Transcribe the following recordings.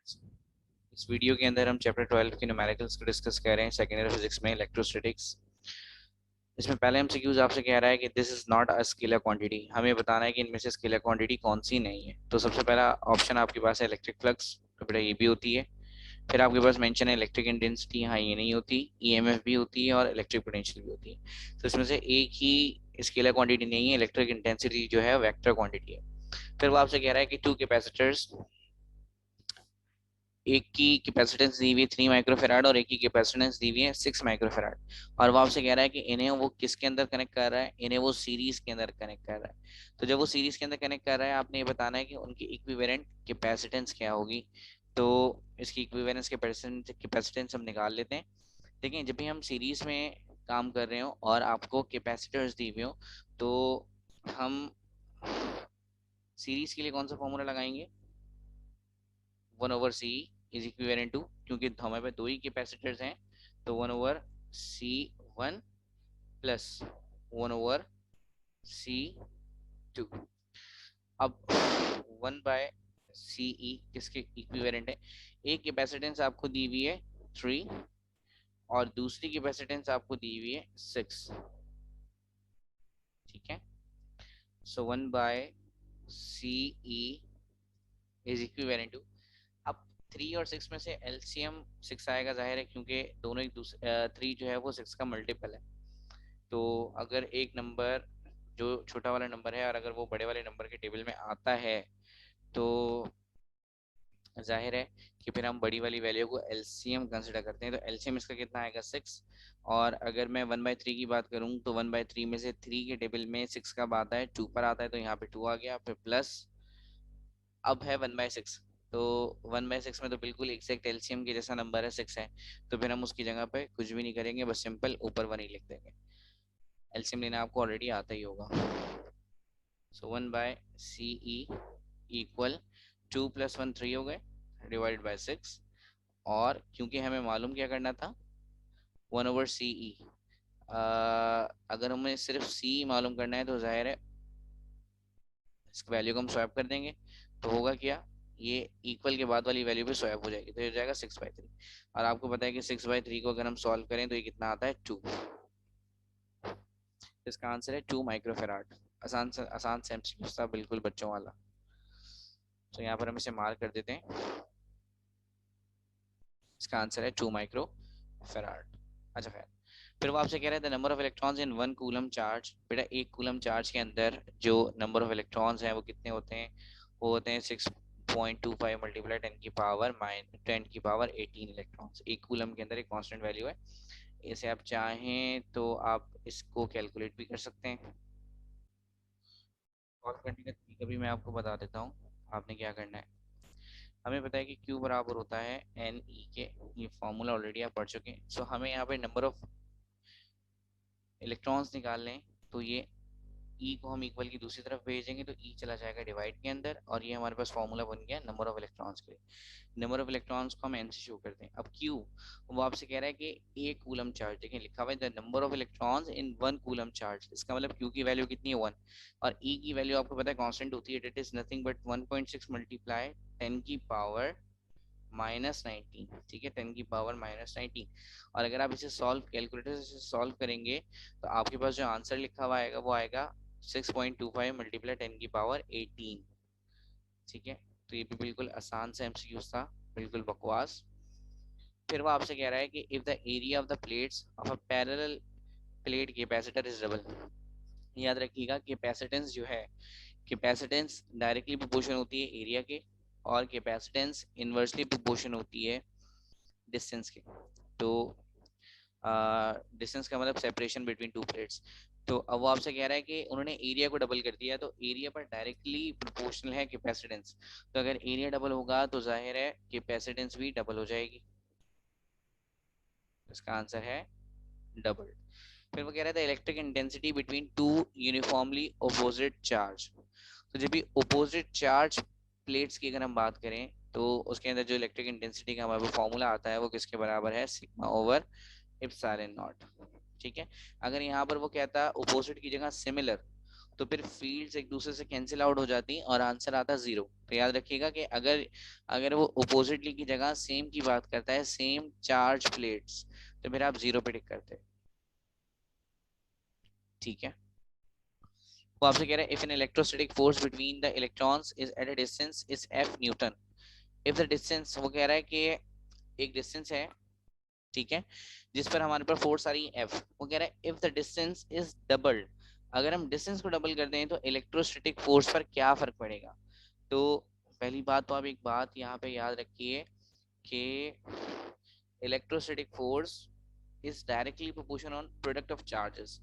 इस वीडियो के अंदर हम चैप्टर 12 के न्यूमेरिकल्स को डिस्कस कर रहे हैं सेकेंड ईयर फिजिक्स में इलेक्ट्रोस्टैटिक्स। इसमें पहले एमसीक्यूज आपसे कह रहा है कि this is not a scalar quantity, हमें बताना है कि इनमें से स्केलर क्वांटिटी कौन सी नहीं है। तो सबसे पहला ऑप्शन आपके पास है इलेक्ट्रिक फ्लक्स, तो बेटा ये भी होती है। फिर आपके पास मेंशन है इलेक्ट्रिक इंटेंसिटी, हाँ ये नहीं होती। ईएमएफ भी होती है और इलेक्ट्रिक पोटेंशियल भी होती है। तो इसमें से एक ही स्केलर क्वांटिटी नहीं है, इलेक्ट्रिक इंटेंसिटी जो है वेक्टर क्वांटिटी है। फिर वो आपसे कह रहा है कि टू कैपेसिटर्स, एक की कैपेसिटेंस दी हुई है 3 माइक्रोफेराड और एक की कैपेसिटेंस दी हुई है 6 माइक्रोफेराड। और वो आपसे कह रहा है कि इन्हें वो किसके अंदर कनेक्ट कर रहा है, इन्हें वो सीरीज के अंदर कनेक्ट कर रहा है। तो जब वो सीरीज के अंदर कनेक्ट कर रहा है, आपने ये बताना है कि उनकी इक्विवेलेंट कैपेसिटेंस क्या होगी। तो इसकी इक्विवेलेंस कैपेसिटेंस हम निकाल लेते हैं। देखिए, जब भी हम सीरीज में काम कर रहे हो और आपको कैपेसिटर्स दी हुई हो, तो हम सीरीज के लिए कौन सा फॉर्मूला लगाएंगे, 1/C इज इक्विवेलेंट टू, क्योंकि हमारे पास दो ही कैपेसिटर्स हैं, तो 1/C1 प्लस 1/C2। अब 1/CE किसके इक्विवेलेंट है, एक कैपेसिटेंस आपको दी हुई है 3 और दूसरी कैपेसिटेंस आपको दी हुई है 6। ठीक है, सो 1/CE इज इक्विवेलेंट टू, अब 3 और 6 में से एलसीएम 6 आएगा, जाहिर है, क्योंकि दोनों एक दूसरे 3 जो है वो 6 का मल्टीपल है। तो अगर एक नंबर जो छोटा वाला नंबर है और अगर वो बड़े वाले नंबर के टेबल में आता है, तो जाहिर है कि फिर हम बड़ी वाली वैल्यू को एलसीएम कंसिडर करते हैं। तो एलसीएम इसका कितना आएगा 6। और अगर मैं 1/3 की बात करूं, तो 1/3 में से 3 के टेबल में 6 कब आता है, 2 पर आता है, तो यहाँ पे 2 आ गया, फिर प्लस अब है 1/6। तो 1/6 में तो बिल्कुल एग्जैक्ट एलसीएम के जैसा नंबर है 6 है, तो फिर हम उसकी जगह पे कुछ भी नहीं करेंगे, बस सिंपल ऊपर 1 ही लिख देंगे। एलसीएम लेना आपको ऑलरेडी आता ही होगा। सो 1/CE इक्वल 2 + 1 3 हो गए, डिवाइड बाय 6। और क्योंकि हमें मालूम क्या करना था, 1/CE, अगर हमें सिर्फ C मालूम करना है तो जाहिर है इसकी वैल्यू को हम स्वैप कर देंगे। तो होगा क्या, ये इक्वल के बाद वाली वैल्यू पे स्वैप हो जाएगी, तो ये हो जाएगा 6/3। और आपको पता है कि 6/3 को अगर हम सॉल्व करें तो ये कितना आता है 2। इसका आंसर है 2 माइक्रोफेराड। आसान से एमसीक्यू था, बिल्कुल बच्चों वाला। तो यहाँ पर हम इसे मार्क कर देते हैं, इसका आंसर है 2 माइक्रोफेराड। अच्छा खैर, फिर वो आपसे कह रहे हैं the number of electrons in 1 coulomb charge. बेटा एक कूलम चार्ज के अंदर जो नंबर ऑफ इलेक्ट्रॉन्स हैं वो कितने होते हैं, वो होते हैं 6.25 मल्टीप्लाई 10 की पावर 18 इलेक्ट्रॉन्स। एक कूलम के अंदर एक कांस्टेंट वैल्यू है। इसे आप चाहें तो आप इसको कैलकुलेट भी कर सकते हैं। सॉल्व करने का तरीका भी मैं आपको बता देता हूँ। आपने क्या करना है, हमें पता है कि Q बराबर होता है NE के, ये फॉर्मूला ऑलरेडी आप पढ़ चुके हैं। सो हमें यहाँ पे नंबर ऑफ इलेक्ट्रॉन्स निकालने हैं, तो ये ई को हम इक्वल की दूसरी तरफ भेजेंगे तो ई चला जाएगा डिवाइड के अंदर, और ये हमारे पास फॉर्मूला बन गया नंबर ऑफ इलेक्ट्रॉन्स के लिए। नंबर ऑफ इलेक्ट्रॉन्स को हम एन से शो करते हैं। अब क्यू, वो आपसे कह रहा है कि एक कूलम चार्ज, देखिए लिखा हुआ है the number of electrons in 1 coulomb charge, इसका मतलब क्यू की वैल्यू कितनी है 1, और ई की वैल्यू आपको पता है कांस्टेंट होती है, it is nothing but 1.6 multiply 10 की पावर -19। ठीक है, 10 की पावर -19। और अगर आप इसे सॉल्व कैलकुलेटर से सॉल्व करेंगे, तो आपके पास जो आंसर लिखा हुआ आएगा वो आएगा 6.25 मल्टीप्लाई 10 की पावर 18। ठीक है, तो ये भी बिल्कुल आसान सा एमसीक्यू था, बिल्कुल बकवास। फिर वो आपसे कह रहा है कि if the area of the plates of a parallel plate capacitor is double. याद रखिएगा कैपेसिटेंस जो है, कैपेसिटेंस डायरेक्टली प्रोपोर्शन होती है एरिया के, और कैपेसिटेंस इनवर्सली प्रोपोर्शन होती है डिस्टेंस के। तो डिस्टेंस का मतलब सेपरेशन बिटवीन टू प्लेट्स। तो अब वो आपसे कह रहा है कि उन्होंने एरिया को डबल कर दिया, तो एरिया पर डायरेक्टली प्रोपोर्शनल है कैपेसिटेंस। तो अगर एरिया डबल होगा तो जाहिर है कैपेसिटेंस भी डबल हो जाएगी। इसका आंसर है डबल। फिर वो कह रहा था electric intensity between two uniformly opposite charge. तो जब भी अपोजिट चार्ज प्लेट्स की अगर हम बात करें, तो उसके अंदर जो इलेक्ट्रिक इंटेंसिटी का हमारे फॉर्मूला आता है वो किसके बराबर है, सिग्मा ओवर एप्सिलॉन नॉट। ठीक है, अगर यहाँ पर वो कहता अपोजिट की जगह सिमिलर, तो फिर फील्ड्स एक दूसरे से कैंसिल आउट हो जाती हैं और आंसर आता है 0। तो याद रखिएगा कि अगर अगर वो अपोजिटली की जगह सेम की बात करता है, सेम चार्ज प्लेट्स, तो फिर आप 0 पे टिक करते हैं। ठीक है, वो आपसे कह रहा है if an electrostatic force between the electrons is at a distance is F newton. If the distance, वो कह रहा है कि एक डिस्टेंस है, ठीक है, जिस पर हमारे पास फोर्स आ रही है एफ। वो कह रहा है if the distance is doubled, अगर हम डिस्टेंस को डबल कर दें तो इलेक्ट्रोस्टैटिक फोर्स पर क्या फर्क पड़ेगा। तो पहली बात तो आप एक बात यहाँ पे याद रखिए कि electrostatic force is directly proportional on product of charges.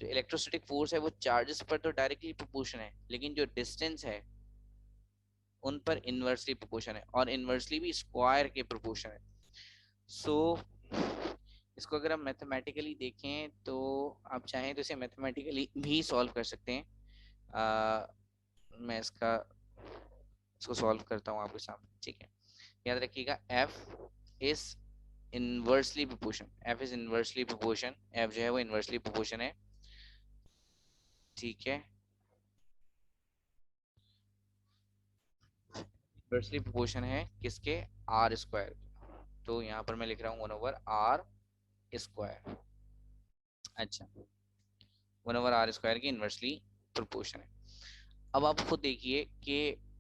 जो इलेक्ट्रोस्टैटिक फोर्स है वो चार्जेस पर तो डायरेक्टली प्रोपोर्शन है, लेकिन जो डिस्टेंस है उन पर इनवर्सली प्रोपोर्शन है, और इनवर्सली भी स्क्वायर के प्रोपोर्शन है। सो इसको अगर हम मैथमेटिकली देखें तो आप चाहें तो इसे मैथमेटिकली भी सॉल्व कर सकते हैं। मैं इसको सॉल्व करता हूँ आपके सामने, ठीक है। याद रखिएगा F is inversely proportion, F is inversely proportion, F जो है वो इनवर्सली प्रोपोर्शन है, ठीक है। इनवर्सली प्रोपोर्शन है किसके, आर स्क्वायर। तो यहाँ पर मैं लिख रहा हूँ 1/r स्क्वायर। अच्छा, 1/r स्क्वायर की इनवर्सली प्रोपोर्शन है। अब आप खुद देखिए कि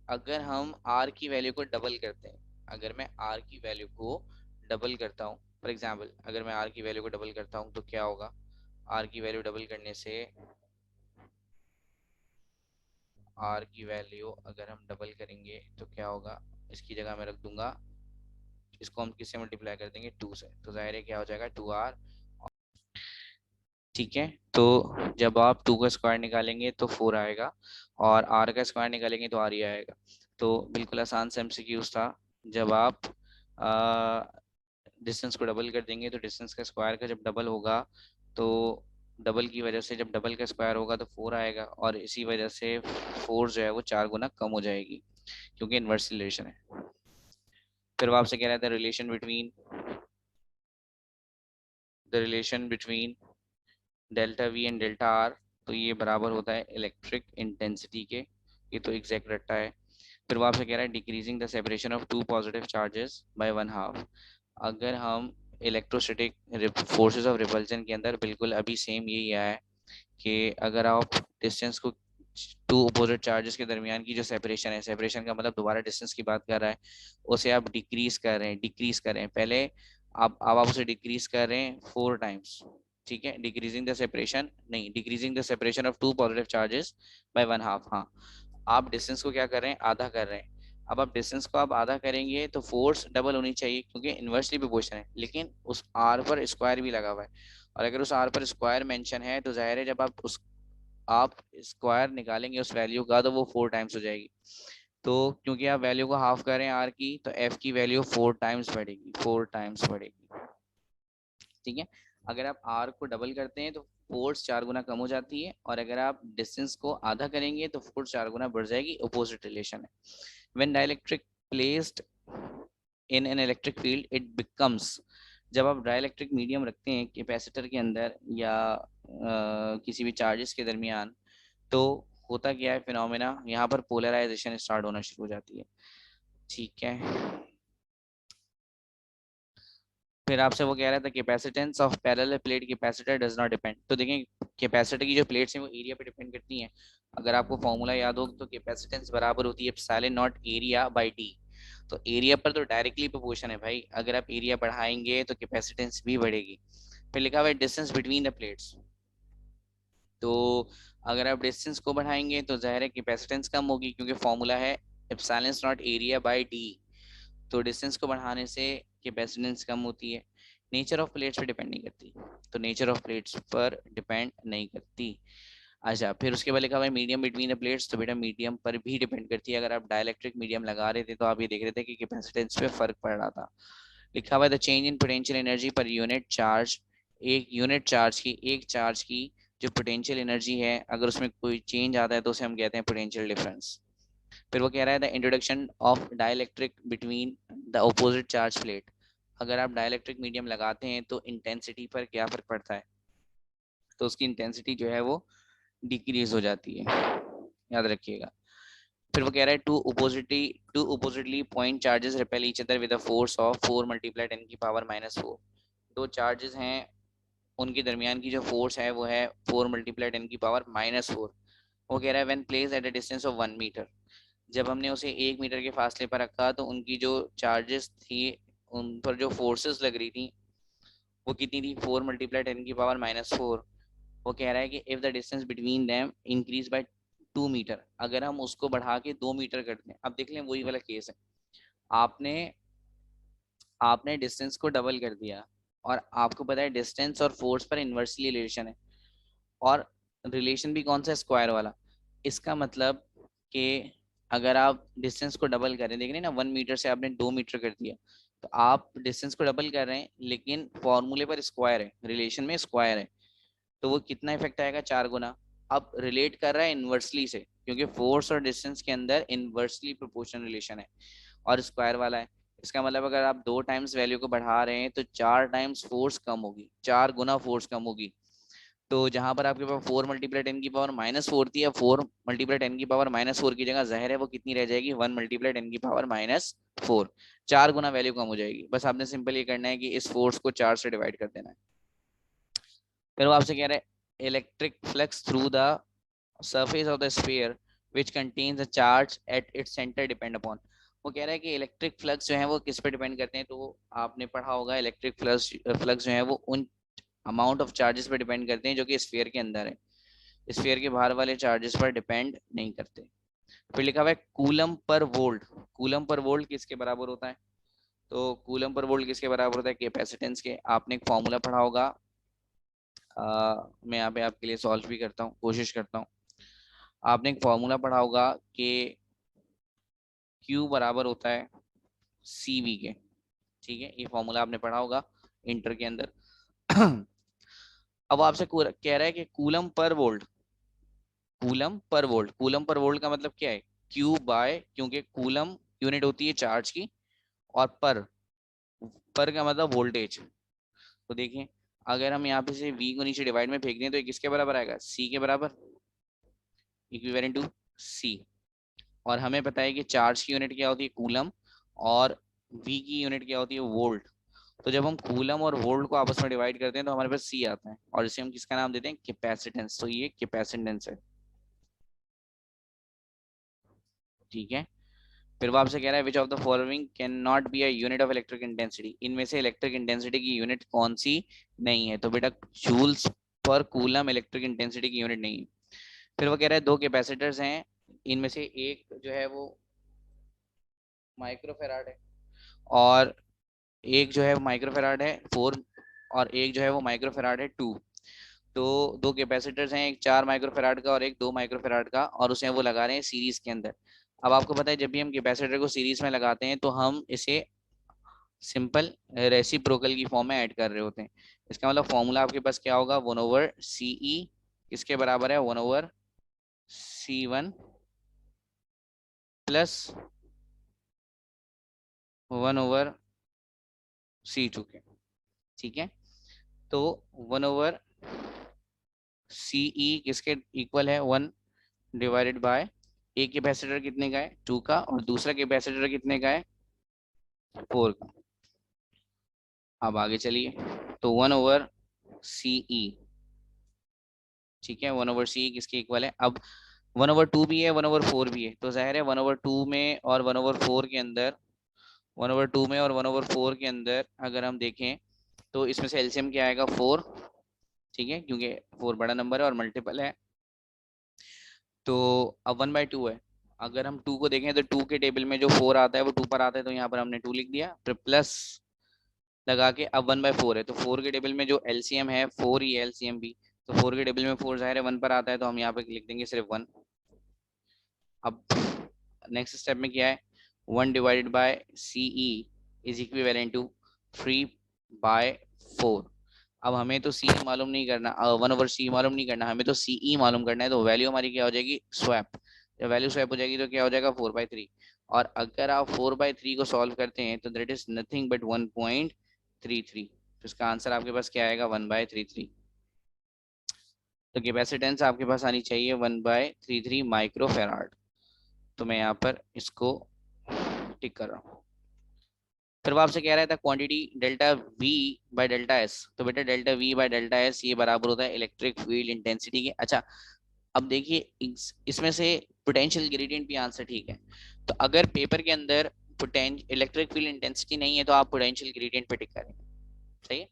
अगर हम r की वैल्यू को डबल करते हैं, अगर मैं r की वैल्यू को डबल करता हूँ, फॉर एग्जांपल अगर मैं r की वैल्यू को डबल करता हूँ तो क्या होगा। r की वैल्यू डबल करने से, r की वैल्यू अगर हम डबल करेंगे तो क्या होगा, इसकी जगह मैं रख दूंगा, इसको हम किससे मल्टीप्लाई कर देंगे, 2 से, तो जाहिर है क्या हो जाएगा 2r। ठीक है, तो जब आप 2 का स्क्वायर निकालेंगे तो 4 आएगा, और r का स्क्वायर निकालेंगे तो r ही आएगा। तो बिल्कुल आसान सा एमसीक्यूज था। जब आप डिस्टेंस को डबल कर देंगे तो डिस्टेंस का स्क्वायर का जब डबल होगा तो डबल की वजह से, जब डबल का स्क्वायर होगा तो 4 आएगा, और इसी वजह से 4 जो है वो 4 गुना कम हो जाएगी, क्योंकि इनवर्स रिलेशन है। फिर वो आपसे कह रहा था relation between delta we and delta R, तो ये बराबर होता है इलेक्ट्रिक इंटेंसिटी के। ये तो एग्जैक्ट रट्टा है। फिर वो आपसे कह रहा है decreasing the separation of two positive charges by 1/2। अगर हम इलेक्ट्रोस्टैटिक फोर्सेस ऑफ रिपल्जन के अंदर बिल्कुल अभी सेम यही आया है कि अगर आप डिस्टेंस को, टू अपोजिट चार्जेस के दरमियान की जो सेपरेशन है, सेपरेशन का मतलब दोबारा डिस्टेंस की बात कर रहा है, उसे आप डिक्रीज कर रहे हैं पहले, आप उसे डिक्रीज कर रहे हैं 4 टाइम्स, ठीक है। डिक्रीजिंग द सेपरेशन नहीं, decreasing the separation of two positive charges by 1/2। हाँ, आप डिस्टेंस को क्या कर रहे हैं, आधा कर रहे हैं। अब आप डिस्टेंस को आप आधा करेंगे तो फोर्स डबल होनी चाहिए, क्योंकि इन्वर्सली प्रोपोर्शन है, लेकिन उस आर पर स्क्वायर भी लगा हुआ है, और अगर उस आर पर स्क्वायर मेंशन है तो जाहिर है जब आप स्क्वायर निकालेंगे उस वैल्यू का तो वो 4 टाइम्स हो जाएगी। तो क्योंकि आप वैल्यू को हाफ कर रहे हैं आर की, तो एफ की वैल्यू 4 टाइम्स बढ़ेगी, 4 टाइम्स बढ़ेगी, ठीक है। अगर आप आर को डबल करते हैं तो फोर्स 4 गुना कम हो जाती है, और अगर आप डिस्टेंस को आधा करेंगे तो फोर्स 4 गुना बढ़ जाएगी, अपोजिट रिलेशन है। When dielectric placed in an electric field it becomes, जब आप डाइलेक्ट्रिक मीडियम रखते हैं कैपेसिटर के अंदर या किसी भी चार्जेस के दरमियान, तो होता क्या है फिनोमेना, यहाँ पर पोलराइजेशन स्टार्ट होना शुरू हो जाती है, ठीक है। फिर आपसे वो कह रहा था capacitance of parallel plate capacitor does not depend. तो देखें कैपेसिटर की जो प्लेट्स हैं वो एरिया पे डिपेंड करती हैं। अगर आपको फॉर्मूला याद हो तो कैपेसिटेंस बराबर होती है epsilon not area bye D. तो एरिया पर तो डायरेक्टली प्रोपोर्शन है भाई, अगर आप एरिया बढ़ाएंगे तो कैपेसिटेंस भी बढ़ेगी। फिर लिखा हुआ है डिस्टेंस बिटवीन द प्लेट्स, तो अगर आप डिस्टेंस को बढ़ाएंगे तो जाहिर है कैपेसिटेंस कम होगी, क्योंकि फॉर्मूला है epsilon not area bye D. तो डिस्टेंस को बढ़ाने से कैपेसिटेंस कम होती है। नेचर ऑफ प्लेट्स पर डिपेंड नहीं करती, तो नेचर ऑफ प्लेट्स पर डिपेंड नहीं करती। अच्छा, फिर उसके बाद लिखा हुआ है मीडियम बिटवीन द प्लेट्स, तो बेटा मीडियम पर भी डिपेंड करती है। अगर आप डायलेक्ट्रिक मीडियम लगा रहे थे तो आप ये देख रहे थे कि कैपेसिटेंस पे फर्क पड़ रहा था। लिखा हुआ है the change in potential energy per unit charge, एक चार्ज की जो पोटेंशियल एनर्जी है, अगर उसमें कोई चेंज आता है तो उसे हम कहते हैं पोटेंशियल डिफरेंस। फिर वो कह रहा है the introduction of dielectric between the opposite charge plate. अगर आप डाइलेक्ट्रिक मीडियम लगाते हैं तो इंटेंसिटी पर क्या फर्क पड़ता है, तो उसकी इंटेंसिटी जो है वो डिक्रीज हो जाती है, याद रखिएगा। फिर वो कह रहा है two oppositely point charges repel each other with a force of 4 multiply 10 की पावर -4। दो चार्जेस हैं, उनके दरमियान की जो फोर्स है वो है 4 मल्टीप्लाई 10 की पावर -4। वो कह रहा है when place at a distance of 1 metre, जब हमने उसे 1 मीटर के फासले पर रखा तो उनकी जो चार्जेस थी, उन पर जो फोर्सेस लग रही थी वो कितनी थी, 4 मल्टीप्लाई 10 की पावर -4। वो कह रहा है कि if the distance between them increase by 2 metre, अगर हम उसको बढ़ा के 2 मीटर कर दें, अब देख लें वही वाला केस है, आपने आपने डिस्टेंस को डबल कर दिया और आपको पता है डिस्टेंस और फोर्स पर इन्वर्सली रिलेशन है, और रिलेशन भी कौन सा, स्क्वायर वाला। इसका मतलब कि अगर आप डिस्टेंस को डबल करें, देख रहे हैं ना, 1 मीटर से आपने 2 मीटर कर दिया, तो आप डिस्टेंस को डबल कर रहे हैं लेकिन फॉर्मूले पर स्क्वायर है, रिलेशन में स्क्वायर है, तो वो कितना इफेक्ट आएगा, 4 गुना। अब रिलेट कर रहा है इन्वर्सली से, क्योंकि फोर्स और डिस्टेंस के अंदर इन्वर्सली प्रोपोर्शनल रिलेशन है और स्क्वायर वाला है। इसका मतलब अगर आप 2 टाइम्स वैल्यू को बढ़ा रहे हैं तो 4 टाइम्स फोर्स कम होगी, 4 गुना फोर्स कम होगी। तो जहां पर आपके पास 4 मल्टीप्लाई 10 की पावर -4 थी, अब 4 मल्टीप्लाई 10 की पावर -4 की जगह जाहिर है वो कितनी रह जाएगी, 1 मल्टीप्लाई 10 की पावर -4। 4 गुना वैल्यू कम हो जाएगी। बस आपने सिंपल ये करना है कि इस फोर्स को 4 से डिवाइड कर देना है। फिर वो आपसे कह रहा है electric flux through the surface of the sphere which contains a charge at its center depend upon। वो कह रहा है कि इलेक्ट्रिक फ्लक्स जो है वो किस पे डिपेंड करते हैं, तो आपने पढ़ा होगा इलेक्ट्रिक फ्लक्स जो है वो उन अमाउंट ऑफ चार्जेस पे डिपेंड करते हैं जो कि स्फीयर के अंदर है, स्फीयर के बाहर वाले चार्जेस पर डिपेंड नहीं करते। फिर लिखा हुआ है coulomb per volt. Coulomb per volt किसके बराबर होता है, तो कूलम पर वोल्ट किसके बराबर होता है, कैपेसिटेंस के। आपने एक फॉर्मूला पढ़ा होगा, मैं यहाँ पे आपके लिए सॉल्व भी करता हूँ, कोशिश करता हूँ। आपने एक फॉर्मूला पढ़ा होगा कि Q बराबर होता है CV के, ठीक है, ये फॉर्मूला आपने पढ़ा होगा इंटर के अंदर। अब आपसे कह रहा है कि coulomb per volt, coulomb per volt, coulomb per volt का मतलब क्या है, Q बाय, क्योंकि कूलम यूनिट होती है चार्ज की, और पर का मतलब वोल्टेज। तो देखिए अगर हम यहाँ पे से V को नीचे डिवाइड में फेंक दें तो ये किसके बराबर आएगा, C के बराबर, इक्विवेलेंट टू C। और हमें पता है कि चार्ज की यूनिट क्या होती है, कूलम, और V की यूनिट क्या होती है, वोल्ट। तो जब हम कूलम और वोल्ट को आपस में डिवाइड करते हैं तो हमारे पास C आता है, और इसे हम किसका नाम देते हैं, कैपेसिटेंस। तो ये कैपेसिटेंस है, ठीक है। फिर वो आपसे कह रहा है which of the following can not be a unit of electric intensity, इनमें से इलेक्ट्रिक इंटेंसिटी की यूनिट कौन सी नहीं है, तो बेटा जूल्स पर कूलम इलेक्ट्रिक इंटेंसिटी की यूनिट नहीं है। फिर वो कह रहा है दो कैपेसिटर्स हैं, इनमें से एक जो है वो माइक्रोफेराड है, और एक जो है माइक्रोफेराड है 4, और एक जो है वो माइक्रोफेराड है 2। तो दो कैपेसिटर्स हैं, एक 4 माइक्रोफेराड का और एक 2 माइक्रोफेराड का, और उसे वो लगा रहे हैं सीरीज के अंदर। अब आपको पता है जब भी हम कैपेसिटर को सीरीज में लगाते हैं तो हम इसे सिंपल रेसिप्रोकल की फॉर्म में ऐड कर रहे होते हैं। इसका मतलब फॉर्मूला आपके पास क्या होगा, 1/CE किसके बराबर है, 1/C1 प्लस 1/C2 के, ठीक है। तो 1/CE किसके इक्वल है, 1 डिवाइडेड बाय, एक कैपेसिटर कितने का है, 2 का, और दूसरा कैपेसिटर कितने का है, 4 का। अब आगे चलिए, तो 1/CE, ठीक है, 1/CE किसके इक्वल है। अब 1/2 भी है, 1/4 भी है, तो जाहिर है 1/2 में और 1/4 के अंदर, 1/2 में और 1/4 के अंदर अगर हम देखें तो इसमें से एलसीएम क्या आएगा, 4, ठीक है, क्योंकि 4 बड़ा नंबर है और मल्टीपल है। तो अब 1/2 है, अगर हम 2 को देखें तो 2 के टेबल में जो 4 आता है वो 2 पर आता है, तो यहाँ पर हमने 2 लिख दिया, फिर प्लस लगा के अब 1/4 है, तो 4 के टेबल में जो एलसीएम है 4 ही है, एलसीएम भी, तो 4 के टेबल में 4 जाहिर है 1 पर आता है, तो हम यहाँ पे लिख देंगे सिर्फ 1। अब नेक्स्ट स्टेप में क्या है, 1/CE इज इक्विवेलेंट टू 3/4। अब हमें तो सी मालूम नहीं करना, 1/C मालूम नहीं करना, हमें तो CE मालूम करना है, तो वैल्यू हमारी क्या हो जाएगी, स्वैप। जब वैल्यू स्वैप हो जाएगी तो क्या हो जाएगा, 4/3। और अगर आप 4/3 को सॉल्व करते हैं तो दैट इज नथिंग बट 1.33। तो इसका आंसर आपके पास क्या आएगा, 1/33। तो कैपेसिटेंस आपके पास आनी चाहिए 1/33 माइक्रोफेराड। तो मैं यहाँ पर इसको टिक कर रहा हूँ। फिर वो आपसे कह रहा था quantity delta we by delta S. तो बेटा delta we by delta S ये बराबर होता है इलेक्ट्रिक फील्ड इंटेंसिटी के। अच्छा, अब देखिए इसमें से पोटेंशियल ग्रेडियंट भी आंसर ठीक है। तो अगर पेपर के अंदर इलेक्ट्रिक फील्ड इंटेंसिटी नहीं है तो आप पोटेंशियल ग्रेडियंट पे टिक करेंगे। सही है।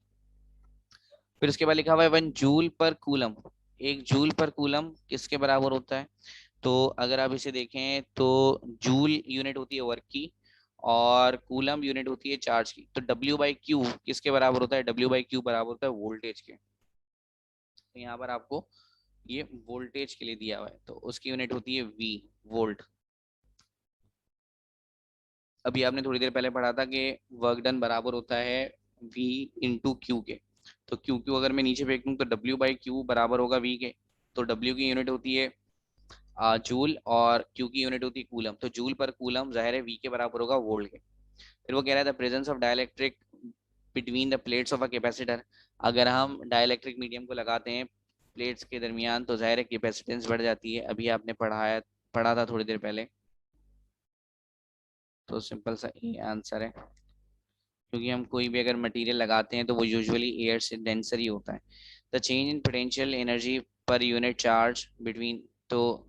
फिर उसके बाद लिखा हुआ है 1 जूल पर कूलम। 1 जूल पर कूलम किसके बराबर होता है? तो अगर आप इसे देखें तो जूल यूनिट होती है वर्क की और कूलम यूनिट होती है चार्ज की। तो W/Q किसके बराबर होता है? W/Q बराबर होता है वोल्टेज के। तो यहाँ पर आपको ये वोल्टेज के लिए दिया हुआ है तो उसकी यूनिट होती है V, वोल्ट। अभी आपने थोड़ी देर पहले पढ़ा था कि वर्क डन बराबर होता है V इंटू क्यू के। तो क्यू अगर मैं नीचे फेंक दूं तो W/Q बराबर होगा V के। तो W की यूनिट होती है जूल और क्यू की यूनिट होती है कूलम। तो जूल पर कूलम जाहिर है V के बराबर होगा वोल्ट के। फिर वो कह रहा था presence of dielectric between the plates of a capacitor. अगर हम डाइलेक्ट्रिक मीडियम को लगाते हैं प्लेट्स के दरमियान तो जाहिर है कैपेसिटेंस बढ़ जाती है। अभी आपने पढ़ा था थोड़ी देर पहले। तो सिंपल सा ये आंसर है, क्योंकि हम कोई भी अगर मटेरियल लगाते हैं तो वो यूजुअली एयर से डेंसर ही होता है। The change in potential energy per unit charge between. तो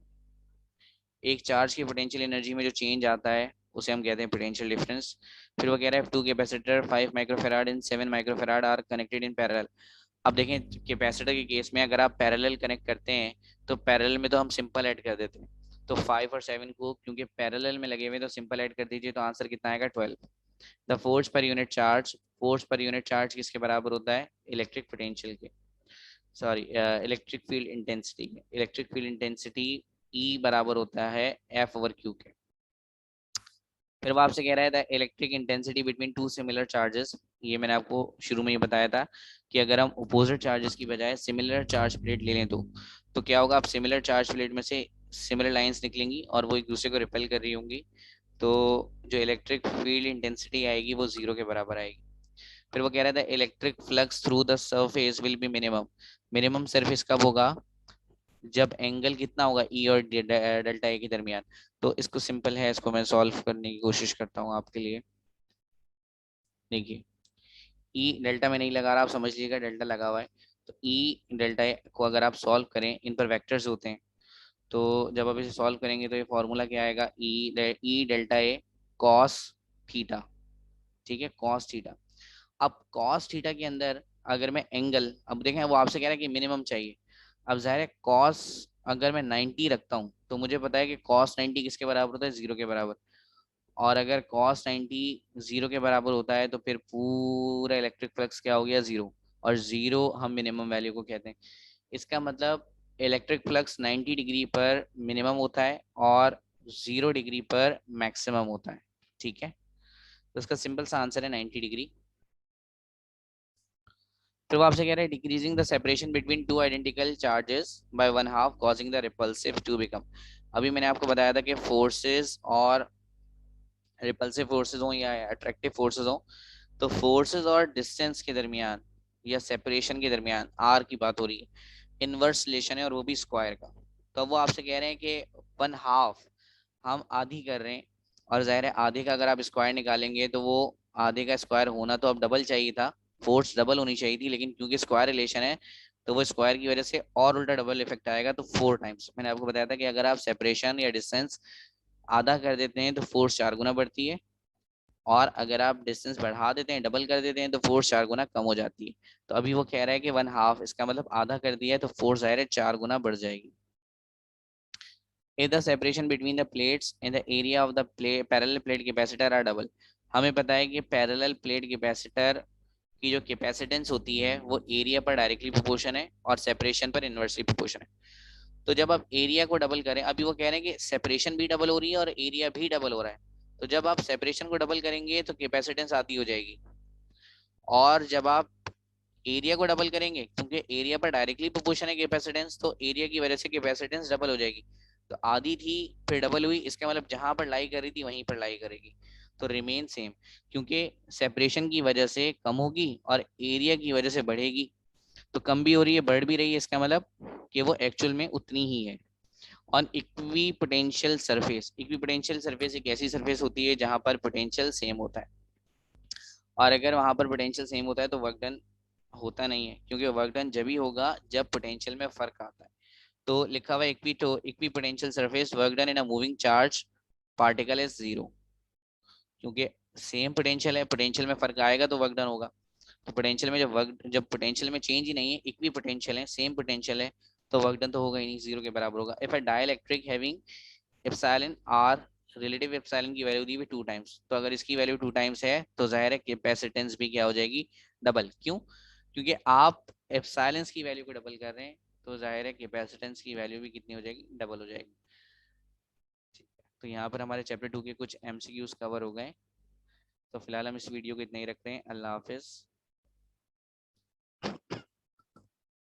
एक चार्ज की पोटेंशियल एनर्जी में जो चेंज आता है उसे हम कहते हैं पोटेंशियल डिफरेंस। फिर वो कह रहा है two capacitor 5 microfarad and 7 microfarad are connected in parallel. अब देखें कैपेसिटर के केस में अगर आप पैरेलल कनेक्ट करते हैं तो पैरेलल में तो हम सिंपल ऐड कर देते हैं। तो 5 और 7 को क्योंकि पैरेलल में लगे हुए तो सिंपल ऐड कर दीजिए तो आंसर कितना आएगा 12। The force per unit charge. Force per unit charge किसके बराबर होता है? इलेक्ट्रिक पोटेंशियल के, सॉरी इलेक्ट्रिक फील्ड इंटेंसिटी के। इलेक्ट्रिक फील्ड इंटेंसिटी ई बराबर होता है F/Q के। फिर वो आपसे कह रहा है electric intensity between two similar charges. ये मैंने आपको शुरू में ही बताया था कि अगर हम अपोजिट चार्जेस की बजाय सिमिलर चार्ज प्लेट ले लें तो क्या होगा? आप सिमिलर चार्ज प्लेट में से सिमिलर लाइंस निकलेंगी और वो एक दूसरे को रिपेल कर रही होंगी। तो जो इलेक्ट्रिक फील्ड इंटेंसिटी आएगी वो 0 के बराबर आएगी। फिर वो कह रहा था electric flux through the surface will be minimum. Minimum surface कब होगा? जब एंगल कितना होगा ई और डेल्टा ए के दरमियान। तो इसको सिंपल है, इसको मैं सॉल्व करने की कोशिश करता हूँ आपके लिए। देखिए ई डेल्टा में नहीं लगा रहा, आप समझ लीजिएगा डेल्टा लगा हुआ है। तो ई डेल्टा ए को अगर आप सॉल्व करें, इन पर वेक्टर्स होते हैं। तो जब आप इसे सॉल्व करेंगे तो ये फॉर्मूला क्या आएगा? ई डेल्टा ए कॉस थीटा। ठीक है, कॉस थीटा। अब कॉस थीटा के अंदर अगर मैं एंगल, अब देखें वो आपसे कह रहा है कि मिनिमम चाहिए। अब जाहिर है कॉस अगर मैं 90 रखता हूँ तो मुझे पता है कि कॉस 90 किसके बराबर होता है? 0 के बराबर। और अगर कॉस 90 0 के बराबर होता है तो फिर पूरा इलेक्ट्रिक फ्लक्स क्या हो गया? 0। और 0 हम मिनिमम वैल्यू को कहते हैं। इसका मतलब इलेक्ट्रिक फ्लक्स 90 डिग्री पर मिनिमम होता है और 0 डिग्री पर मैक्सिमम होता है। ठीक है, तो इसका सिंपल सा आंसर है 90 डिग्री। फिर वो आपसे कह रहे हैं decreasing the separation between two identical charges by 1/2 causing the repulsive to become. अभी मैंने आपको बताया था कि फोर्सेस और रिपल्सिव फोर्सेस हो या अट्रैक्टिव फोर्सेस हो तो फोर्सेस और डिस्टेंस के दरमियान या सेपरेशन के दरमियान आर की बात हो रही है, इनवर्स रिलेशन है और वो भी स्क्वायर का। तो वो आपसे कह रहे हैं कि 1/2 हम आधी कर रहे हैं और जाहिर है आधे का अगर आप स्क्वायर निकालेंगे तो वो आधे का स्क्वायर होना तो अब डबल चाहिए था, फोर्स डबल होनी चाहिए थी, लेकिन क्योंकि स्क्वायर रिलेशन है तो वो स्क्वायर की वजह से और उल्टा डबल इफेक्ट आएगा तो 4 टाइम्स। मैंने आपको बताया था कि अगर आप सेपरेशन या डिस्टेंस आधा कर देते हैं तो फोर्स 4 गुना बढ़ती है और अगर आप डिस्टेंस बढ़ा देते हैं, डबल कर देते हैं तो फोर्स 4 गुना कम हो जाती है। तो अभी वो कह रहा है कि 1/2 इसका मतलब आधा कर दिया है तो फोर्स जाहिर है 4 गुना बढ़ जाएगी। If the separation between the plates and the area of the parallel plate capacitor are double। हमें पता है कि पैरेलल प्लेट कैपेसिटर की जो कैपेसिटेंस होती है वो एरिया पर डायरेक्टली प्रोपोर्शन है और सेपरेशन पर इनवर्सली प्रोपोर्शन है। तो जब आप एरिया को डबल करें, अभी वो कह रहे हैं कि सेपरेशन भी डबल हो रही है और एरिया भी डबल हो रहा है। तो जब आप सेपरेशन को डबल करेंगे तो कैपेसिटेंस आती हो जाएगी और जब आप एरिया को डबल करेंगे क्योंकि एरिया पर डायरेक्टली प्रोपोर्शन है कैपेसिटेंस तो एरिया की वजह से कैपेसिटेंस डबल हो जाएगी। तो आधी थी फिर डबल हुई, इसका मतलब जहां पर लाई कर रही थी वहीं पर लाई करेगी तो रिमेन सेम, क्योंकि सेपरेशन की वजह से कम होगी और एरिया की वजह से बढ़ेगी। तो कम भी हो रही है, बढ़ भी रही है, इसका मतलब कि वो एक्चुअल में उतनी ही है। On equi potential surface, equi potential surface एक ऐसी सरफेस होती है जहां पर पोटेंशियल सेम होता है, और अगर वहां पर पोटेंशियल सेम होता है तो वर्क डन होता नहीं है, क्योंकि वर्क डन जब ही होगा जब पोटेंशियल में फर्क आता है। तो लिखा हुआ equi potential surface work done in a moving charge particle is zero, क्योंकि सेम पोटेंशियल है, पोटेंशियल में फर्क आएगा तो वर्क डन होगा। तो पोटेंशियल में जब पोटेंशियल में चेंज ही नहीं है, इक्वी पोटेंशियल है, सेम पोटेंशियल है, तो वर्क डन तो होगा ही नहीं, जीरो के बराबर होगा। If a dielectric having epsilon r, relative epsilon की वैल्यू दी हुई 2 टाइम्स, तो अगर इसकी वैल्यू 2 टाइम्स है तो जाहिर है कैपेसिटेंस भी क्या हो जाएगी, डबल। क्यों? क्योंकि आप एप्सिलॉन्स की वैल्यू को डबल कर रहे हैं, तो जाहिर है कैपेसिटेंस की वैल्यू भी कितनी हो जाएगी, डबल हो जाएगी। ठीक है, तो यहाँ पर हमारे चैप्टर 2 के कुछ एमसीक्यूज कवर हो गए। तो फिलहाल हम इस वीडियो को इतना ही रखते हैं। अल्लाह हाफिज़।